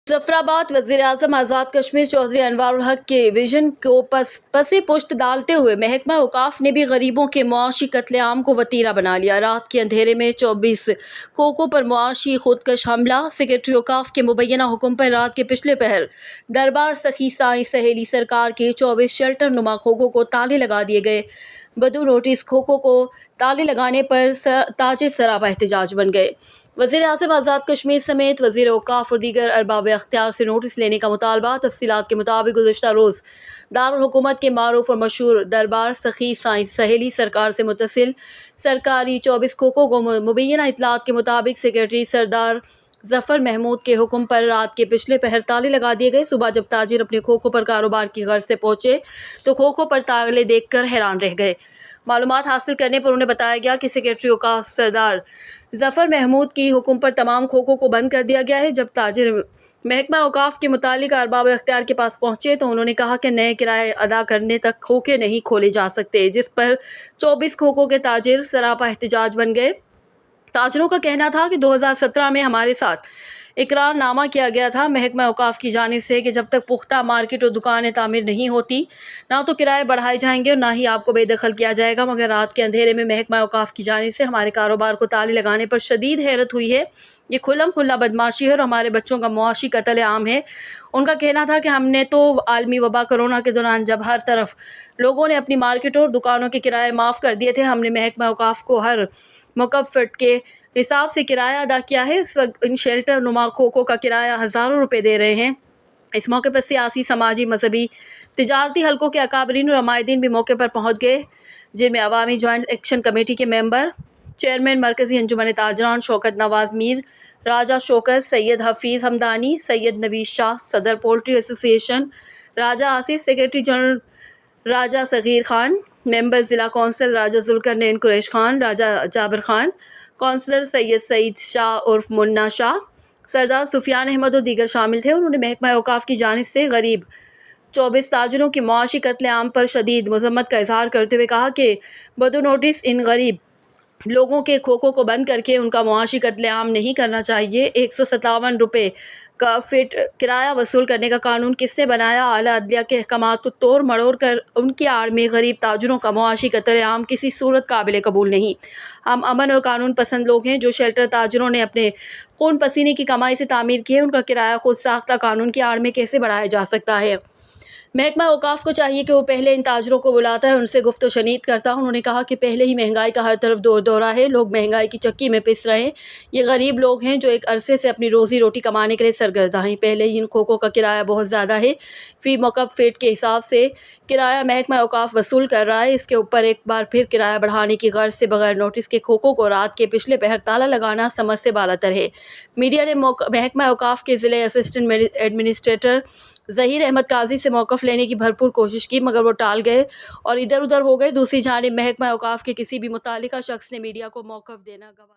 जफराबाद वज़ीर-ए-आज़म आज़ाद कश्मीर चौधरी अनवारुल हक के विजन को पसे पुष्ट डालते हुए महकमा औकाफ ने भी गरीबों के मुआशी कत्लेआम को वतीरा बना लिया। रात के अंधेरे में 24 खोखों पर मुआशी खुदकश हमला। सेक्रेटरी औकाफ के मुबैना हुक्म पर रात के पिछले पहर दरबार सखी साईं सहेली सरकार के 24 शेल्टर नुमा खोखों को ताले लगा दिए गए। बदू नोटिस खोखों को ताले लगाने पर ताजिर सरापा एहतजाज बन गए। वज़ीर-ए-आज़म आज़ाद कश्मीर समेत वज़ीर औकाफ और दीगर अरबाब अख्तियार से नोटिस लेने का मुतालबा। तफसीलात के मुताबिक गुज़श्ता रोज़ दारुल हुकूमत के मारूफ और मशहूर दरबार सखी साईं सहेली सरकार से मुत्तसिल सरकारी 24 खोखों को मुबैना इतलात के मुताबिक सेक्रेटरी सरदार ज़फ़र महमूद के हुक्म पर रात के पिछले पहर ताले लगा दिए गए। सुबह जब ताजिर अपने खोखों पर कारोबार की गर्ज से पहुंचे तो खोखों पर ताले देखकर हैरान रह गए। मालूमात हासिल करने पर उन्हें बताया गया कि सेक्रेटरी औकाफ सरदार ज़फ़र महमूद की हुक्म पर तमाम खोखों को बंद कर दिया गया है। जब ताजिर महकमा औकाफ के मुतालिक अरबाब अख्तियार के पास पहुंचे तो उन्होंने कहा कि नए किराए अदा करने तक खोखे नहीं खोले जा सकते, जिस पर 24 खोखों के ताजिर सरापा एहतजाज बन गए। ताजिरों का कहना था कि 2017 में हमारे साथ इकरारनामा किया गया था महकमा औकाफ की जानिब से कि जब तक पुख्ता मार्केट और दुकानें तामीर नहीं होती ना तो किराए बढ़ाए जाएंगे और ना ही आपको बेदखल किया जाएगा। मगर रात के अंधेरे में महकमा औकाफ की जानिब से हमारे कारोबार को ताले लगाने पर शदीद हैरत हुई है। ये खुल्लम खुल्ला बदमाशी है और हमारे बच्चों का मुआशी कत्ल आम है। उनका कहना था कि हमने तो आलमी वबा कोरोना के दौरान जब हर तरफ लोगों ने अपनी मार्केटों और दुकानों के किराए माफ़ कर दिए थे, हमने महकमा औकाफ को हर मुकब फीट के हिसाब से किराया अदा किया है। इस वक्त इन शेल्टर नुमा खोखों का किराया हज़ारों रुपये दे रहे हैं। इस मौके पर सियासी, समाजी, मजहबी, तिजारती हलकों के अकाबरीन और अमायदीन भी मौके पर पहुँच गए, जिनमें अवामी जॉइंट एक्शन कमेटी के मेंबर, चेयरमैन मरकज़ी अंजुमन ताजरान शौकत नवाज़ मीर, राजा शौकत, सैयद हफीज़ हमदानी, सैयद नवीद शाह, सदर पोल्ट्री एसोसिएशन राजा आसिफ, सेक्रेटरी जनरल राजा सगीर खान, मेंबर ज़िला कौंसिल राजा ज़ुल्करनैन कुरैश खान, राजा जाबिर खान, कौंसलर सैयद सईद शाह उर्फ मुन्ना शाह, सरदार सुफियान अहमद और दीगर शामिल थे। उन्होंने महकमा औकाफ की जानिब से गरीब 24 ताजिरों की मुआशी कत्लेआम पर शदीद मज़म्मत का इजहार करते हुए कहा कि बदो नोटिस इन गरीब लोगों के खोखों को बंद करके उनका मुआशी कत्लेआम नहीं करना चाहिए। 157 रुपये का फिट किराया वसूल करने का कानून किसने बनाया? आला अदलिया के अहकामात को तोड़ मड़ोड़ कर उनकी आड़ में गरीब ताजिरों का मुआशी कत्लेआम किसी सूरत काबिल कबूल नहीं। हम अमन और कानून पसंद लोग हैं। जो शेल्टर ताजिरों ने अपने खून पसीने की कमाई से तामीर किए, उनका किराया खुद साख्ता कानून की आड़ में कैसे बढ़ाया जा सकता है? महकमा औकाफ को चाहिए कि वो पहले इन ताजरों को बुलाता है, उनसे गुफ्त व शनीद करता। उन्होंने कहा कि पहले ही महंगाई का हर तरफ दौर दौरा है, लोग महंगाई की चक्की में पिस रहे हैं। ये गरीब लोग हैं जो एक अरसे से अपनी रोज़ी रोटी कमाने के लिए सरगर्दा हैं। पहले ही इन खोखों का किराया बहुत ज़्यादा है। फ़ी मकब फीट के हिसाब से किराया महकमा औकाफ वसूल कर रहा है। इसके ऊपर एक बार फिर किराया बढ़ाने की गर्ज से बगैर नोटिस के खोखों को रात के पिछले पहर ताला लगाना समझ से बालातर है। मीडिया ने महकमा औकाफ के ज़िले असिस्टेंट एडमिनिस्ट्रेटर ज़हीर अहमद काजी से मौक़िफ़ लेने की भरपूर कोशिश की, मगर वो टाल गए और इधर उधर हो गए। दूसरी जानिब महकमा औकाफ के किसी भी मुतालिका शख्स ने मीडिया को मौक़िफ़ देना गवारा